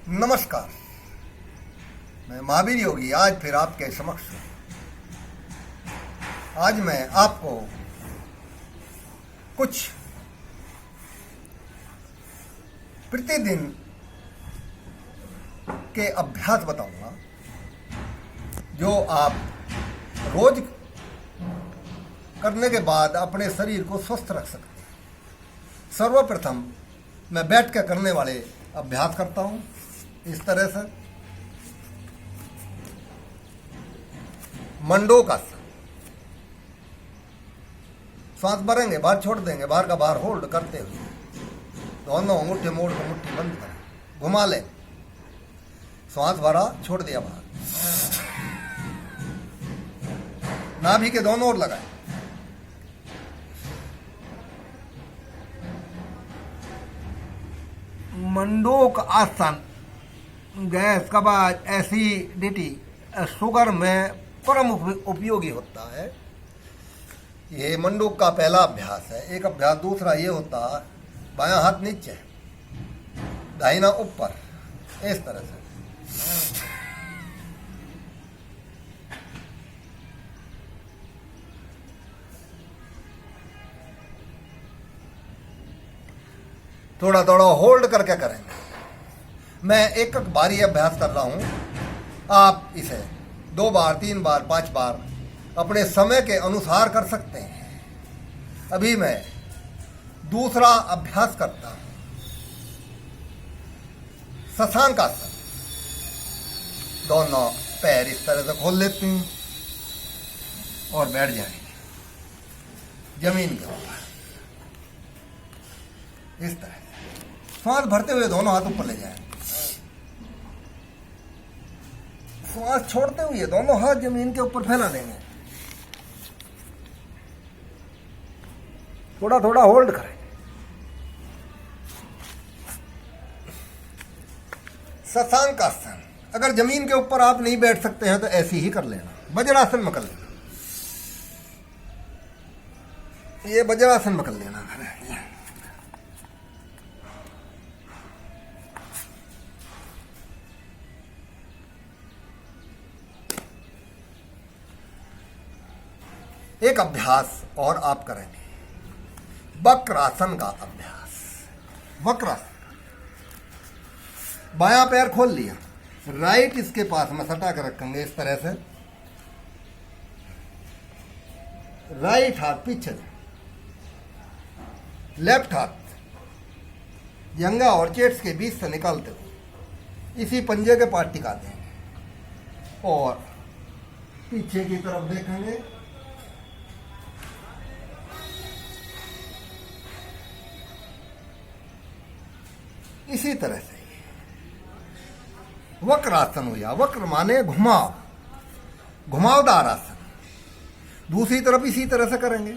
नमस्कार। मैं महावीर योगी आज फिर आपके समक्ष हूँ। आज मैं आपको कुछ प्रतिदिन के अभ्यास बताऊंगा जो आप रोज करने के बाद अपने शरीर को स्वस्थ रख सकते हैं। सर्वप्रथम मैं बैठ कर करने वाले अभ्यास करता हूँ इस तरह से। मंडूकासन। सांस भरेंगे, बाहर छोड़ देंगे, बाहर का बाहर होल्ड करते हुए दोनों अंगूठे मोड़ कर मुट्ठी बंद करें, घुमा लें, सांस भरा, छोड़ दिया बाहर, नाभि के दोनों ओर लगाएं। मंडूक आसन गैस, कब्ज, एसिडिटी, शुगर में परम उपयोगी होता है। ये मंडूक का पहला अभ्यास है। एक अभ्यास दूसरा ये होता है, बायां हाथ नीचे, दाहिना ऊपर, इस तरह से। थोड़ा थोड़ा होल्ड करके करेंगे। मैं एक एक बारी अभ्यास कर रहा हूं। आप इसे 2 बार, 3 बार, 5 बार अपने समय के अनुसार कर सकते हैं। अभी मैं दूसरा अभ्यास करता हूं, शशांकासन। दोनों पैर इस तरह से खोल लेते हैं और बैठ जाएंगे जमीन के ऊपर इस तरह। सांस भरते हुए दोनों हाथ ऊपर ले जाएं, सांस छोड़ते हुए दोनों हाथ जमीन के ऊपर फैला देंगे। थोड़ा थोड़ा होल्ड करें। शशांकासन। अगर जमीन के ऊपर आप नहीं बैठ सकते हैं तो ऐसे ही कर लेना। वज्रासन में कर लेना, ये वज्रासन में कर लेना। एक अभ्यास और आप करेंगे, वक्रासन का अभ्यास। वक्रासन। बायां पैर खोल लिया, राइट इसके पास में सटा कर रखेंगे इस तरह से। राइट हाथ पीछे, लेफ्ट हाथ जंघा और चेट्स के बीच से निकालते हुए इसी पंजे के पास टिका देंगे और पीछे की तरफ देखेंगे। इसी तरह से वक्रासन हुआ। वक्र माने घुमाव, घुमावदार आसन। दूसरी तरफ इसी तरह से करेंगे।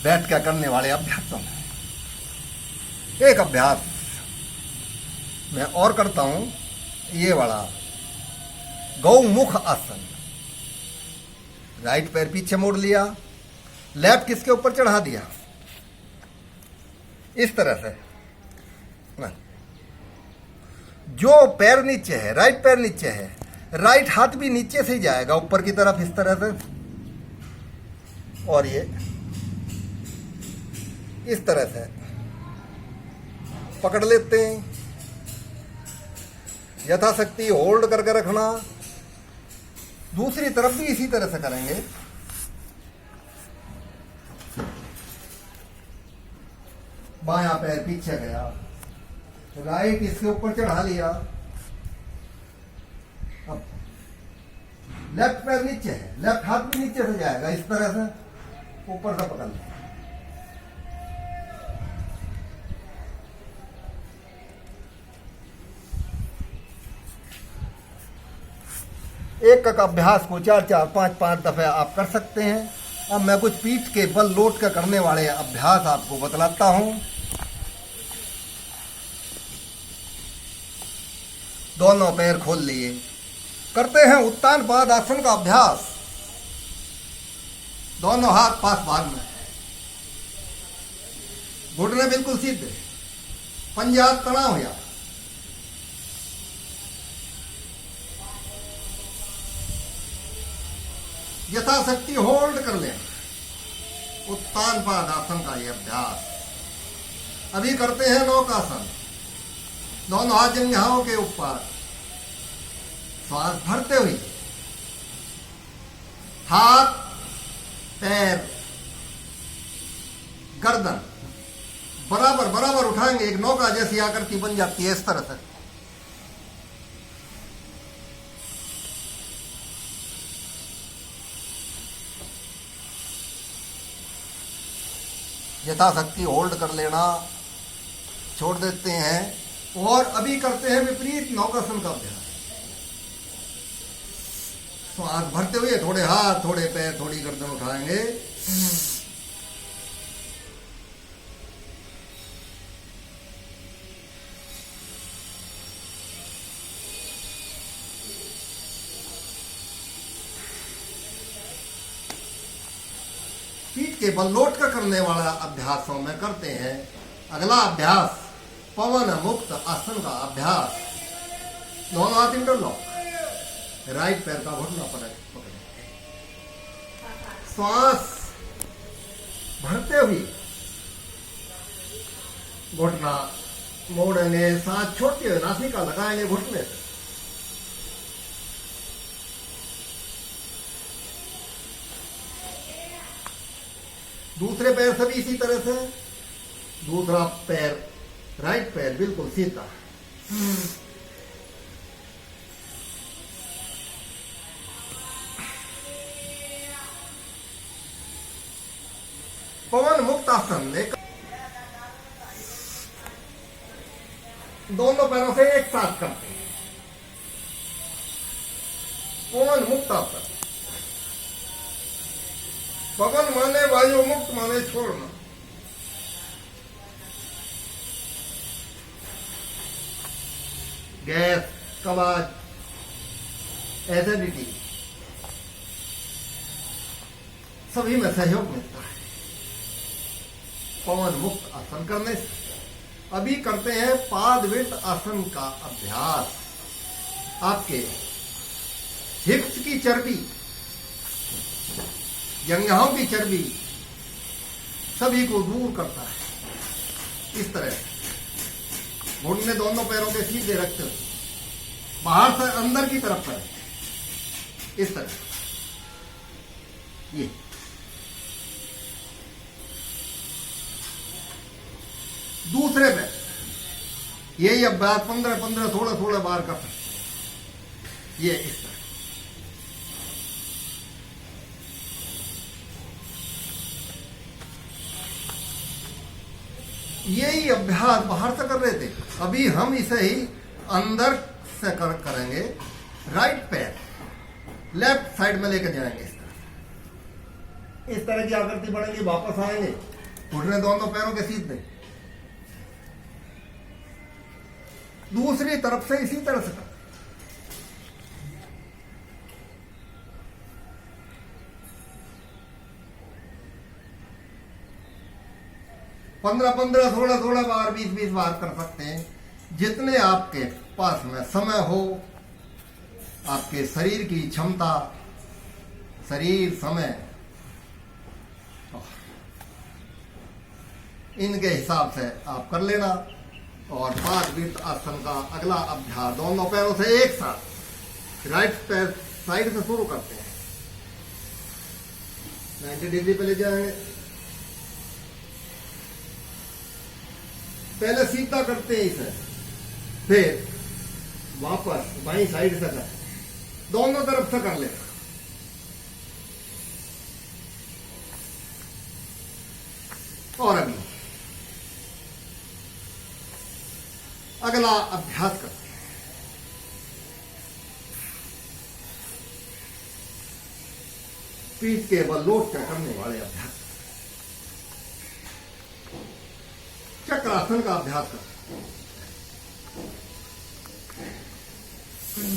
बैठ कर करने वाले अभ्यासों में एक अभ्यास मैं और करता हूं, ये वाला गौमुख आसन। राइट पैर पीछे मोड़ लिया, लेफ्ट किसके ऊपर चढ़ा दिया इस तरह से। जो पैर नीचे है, राइट पैर नीचे है, राइट हाथ भी नीचे से ही जाएगा ऊपर की तरफ इस तरह से। और ये इस तरह से पकड़ लेते हैं। यथाशक्ति होल्ड करके रखना। दूसरी तरफ भी इसी तरह से करेंगे। बायां पैर पीछे गया, राइट इसके ऊपर चढ़ा लिया। अब लेफ्ट पैर नीचे है, लेफ्ट हाथ भी नीचे से जाएगा इस तरह से, ऊपर से पकड़ लिया। एक अभ्यास को 4-4, 5-5 दफे आप कर सकते हैं। अब मैं कुछ पीठ के बल लोट कर करने वाले अभ्यास आपको बतलाता हूं। दोनों पैर खोल लिए। करते हैं उत्तान पाद आसन का अभ्यास। दोनों हाथ पास भाग में, घुटने बिल्कुल सीधे, पंजा तनाव हो जाए। यथाशक्ति होल्ड कर लें उत्तान पाद आसन का यह अभ्यास। अभी करते हैं नौकासन। दोनों हाथ जंघाओं के ऊपर, श्वास भरते हुए हाथ पैर गर्दन बराबर बराबर उठाएंगे। एक नौका जैसी आकृति बन जाती है इस तरह से। यथाशक्ति होल्ड कर लेना, छोड़ देते हैं। और अभी करते हैं विपरीत नौकासन का अभ्यास। श्वास भरते हुए थोड़े हाथ, थोड़े पैर, थोड़ी गर्दन उठाएंगे। पीठ के बल लौट कर करने वाला अभ्यासों में करते हैं। अगला अभ्यास पवन मुक्त आसन का अभ्यास। दोनों हाथ इंटरलॉक, राइट पैर का घुटना पकड़े। श्वास भरते हुए घुटना मोड़ेंगे, सांस छोड़ते हुए नासिका लगाएंगे घुटने से। दूसरे पैर से भी इसी तरह से। दूसरा पैर, राइट पैर बिल्कुल सीधा। पवन मुक्त आसन दोनों पैरों से एक साथ करते हैं। पवन मुक्त आसन। पवन माने वायु, मुक्त माने छोड़ना। गैस, कब्ज, एसिडिटी सभी में सहयोग मिलता है पवन मुक्त आसन करने से। अभी करते हैं पादवित आसन का अभ्यास। आपके हिप्स की चर्बी, जंघाओं की चर्बी सभी को दूर करता है। इस तरह घुटने दोनों पैरों के सीधे रखते हुए बाहर से अंदर की तरफ करें। इस तरह ये दूसरे पे यही अभ्यास 15-15, 16-16 बार कर सकते। ये इस तरह यही अभ्यास बाहर से कर रहे थे। अभी हम इसे ही अंदर से करेंगे। राइट पैर लेफ्ट साइड में लेकर जाएंगे। इस तरह की आकृति बढ़ेगी। वापस आएंगे, घुटने दोनों पैरों के सीधे। दूसरी तरफ से इसी तरह से करें। पंद्रह 16 बार, 20 बार कर सकते हैं। जितने आपके पास में समय हो, आपके शरीर की क्षमता, शरीर, समय, इनके हिसाब से आप कर लेना। और पादवित आसन का अगला अभ्यास दोनों पैरों से एक साथ। राइट पैर साइड से शुरू करते हैं, 90 डिग्री पे ले जाएंगे। पहले सीधा करते हैं इसे, फिर वापस बाईं साइड से करें। दोनों तरफ से कर लेना। और अभी अगला अभ्यास करते हैं। पीठ के बल लौट कर करने वाले अभ्यास, चक्रासन का अभ्यास करते हैं। अगला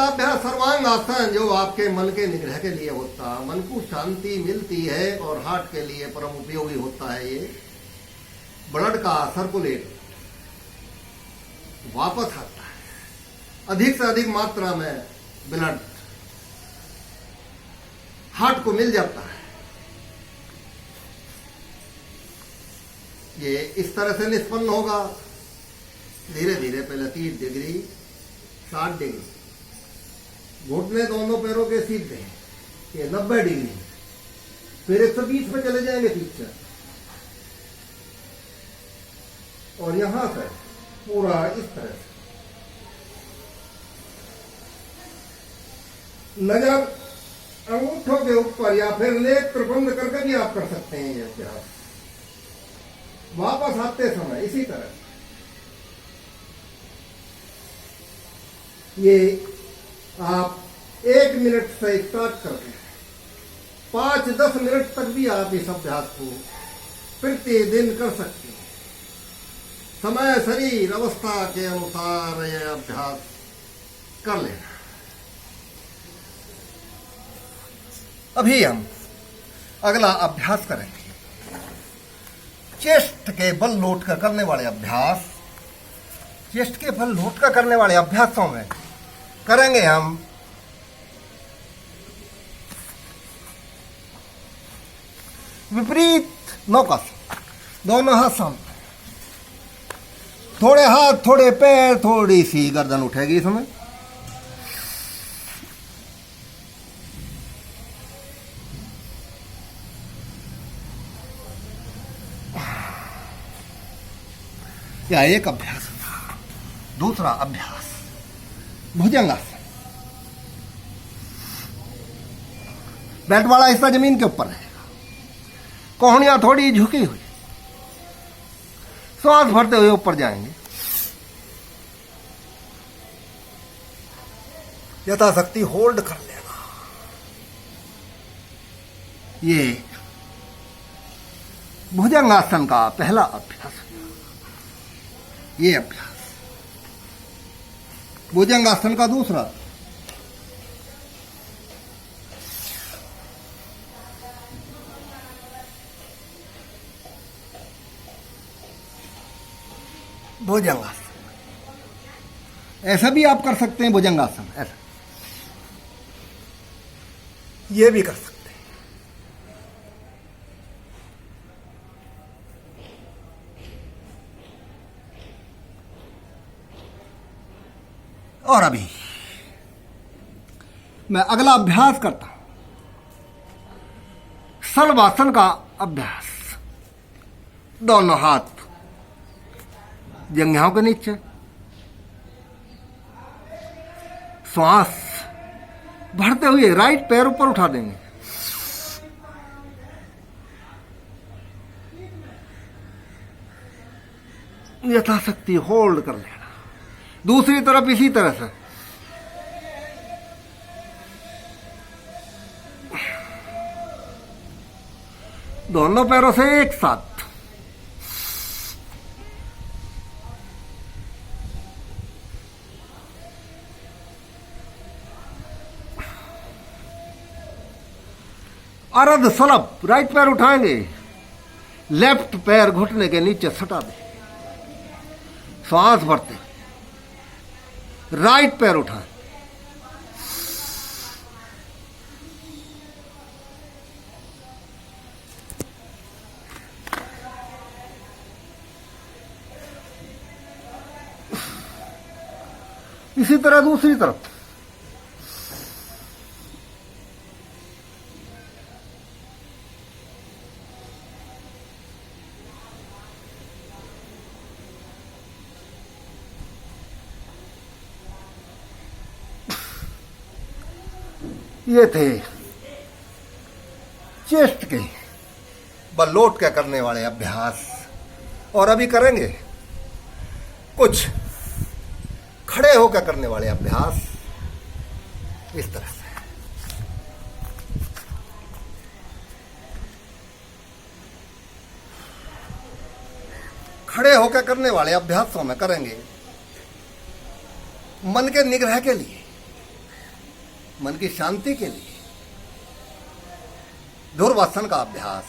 अभ्यास सर्वांग आसन, जो आपके मन के निग्रह के लिए होता है, मन को शांति मिलती है और हार्ट के लिए परम उपयोगी होता है। ये ब्लड का सर्कुलेट वापस आता है, अधिक से अधिक मात्रा में ब्लड हार्ट को मिल जाता है। ये इस तरह से निष्पन्न होगा, धीरे धीरे पहले 30 डिग्री, 60 डिग्री, घुटने दोनों पैरों के सीधे, ये 90 डिग्री, फिर 120 पे चले जाएंगे पीछे, और यहां से पूरा इस तरह से नजर अंगूठों के ऊपर या फिर नेत्र बंद करके भी आप कर सकते हैं ये अभ्यास। वापस आते समय इसी तरह ये आप 1 मिनट से स्टार्ट करते हैं, 5-10 मिनट तक भी आप इस अभ्यास को प्रतिदिन कर सकते हैं। समय शरीर अवस्था के अनुसार यह अभ्यास कर लेना। अभी हम अगला अभ्यास करेंगे, चेस्ट के बल लोट कर करने वाले अभ्यास। चेस्ट के बल लोट कर करने वाले अभ्यासों में करेंगे हम विपरीत नौकासन, दोनों हाथ सामने, थोड़े हाथ थोड़े पैर, थोड़ी सी गर्दन उठेगी इसमें। यह एक अभ्यास। दूसरा अभ्यास भुजंगासन। बैठ वाला हिस्सा जमीन के ऊपर रहेगा, कोहनियां थोड़ी झुकी हुई, श्वास भरते हुए ऊपर जाएंगे। यथाशक्ति होल्ड कर लेना। ये भुजंगासन का पहला अभ्यास है। ये अभ्यास भुजंगासन का दूसरा। भुजंगासन ऐसा भी आप कर सकते हैं, भुजंगासन ऐसा ये भी कर सकते हैं। और अभी मैं अगला अभ्यास करता हूं, शलभासन का अभ्यास। दोनों हाथ जंघों के नीचे, श्वास भरते हुए राइट पैर ऊपर उठा देंगे। यथाशक्ति होल्ड कर लेना। दूसरी तरफ इसी तरह से दोनों पैरों से एक साथ। अर्ध सलभ, राइट पैर उठाएंगे, लेफ्ट पैर घुटने के नीचे सटा दें, श्वास भरते, राइट पैर उठाएं, इसी तरह दूसरी तरफ। ये थे चेस्ट के बल लोट के करने वाले अभ्यास। और अभी करेंगे कुछ खड़े होकर करने वाले अभ्यास इस तरह से। खड़े होकर करने वाले अभ्यासों में करेंगे मन के निग्रह के लिए, मन की शांति के लिए धुर्वासन का अभ्यास।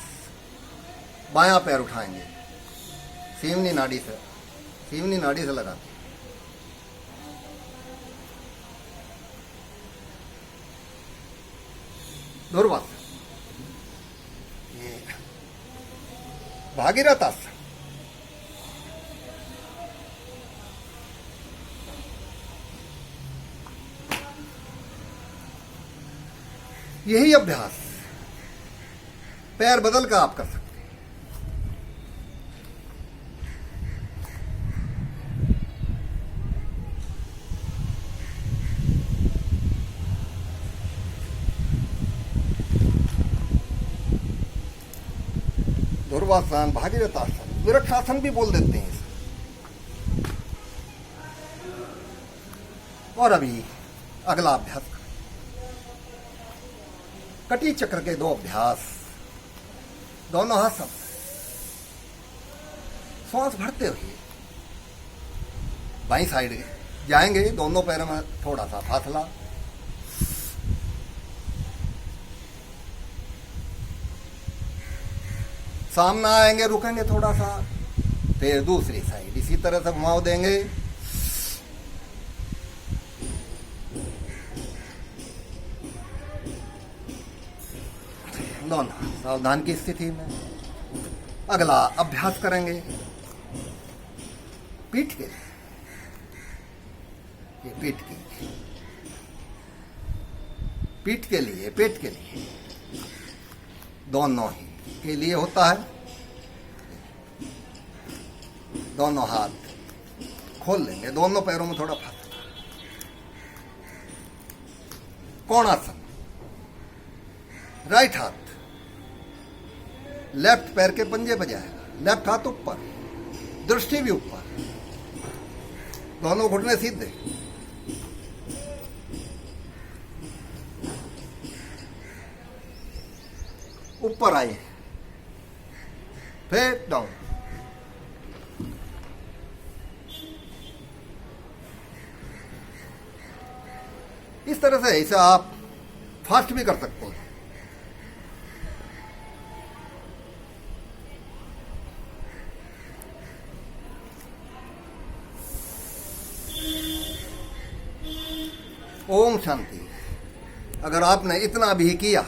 बायां पैर उठाएंगे, सीवनी नाड़ी से लगाते धुर्वासन। ये भागीरथ आसन। यही अभ्यास पैर बदल कर आप कर सकते हैं। धुर्वासन, भागीरथ आसन, विरक्षासन भी बोल देते हैं इसे। और अभी अगला अभ्यास कटी चक्र के 2 अभ्यास। दोनों हाथ सब श्वास भरते हुए बाईं साइड जाएंगे, दोनों पैरों में थोड़ा सा फासला। सामने आएंगे, रुकेंगे थोड़ा सा, फिर दूसरी साइड इसी तरह से घुमाव देंगे। दोनों सावधान की स्थिति में। अगला अभ्यास करेंगे पीठ के लिए। ये पीठ के लिए, पेट के लिए, दोनों ही के लिए होता है। दोनों हाथ खोल लेंगे, दोनों पैरों में थोड़ा फासला। कोणासन, राइट हाथ लेफ्ट पैर के पंजे पे जाएगा, लेफ्ट हाथ ऊपर, दृष्टि भी ऊपर, दोनों घुटने सीधे। ऊपर आइए, फिर डाउन। इस तरह से इसे आप फास्ट भी कर सकते हैं। ओम शांति। अगर आपने इतना भी किया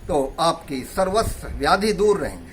तो आपकी सर्वस्व व्याधि दूर रहेंगे।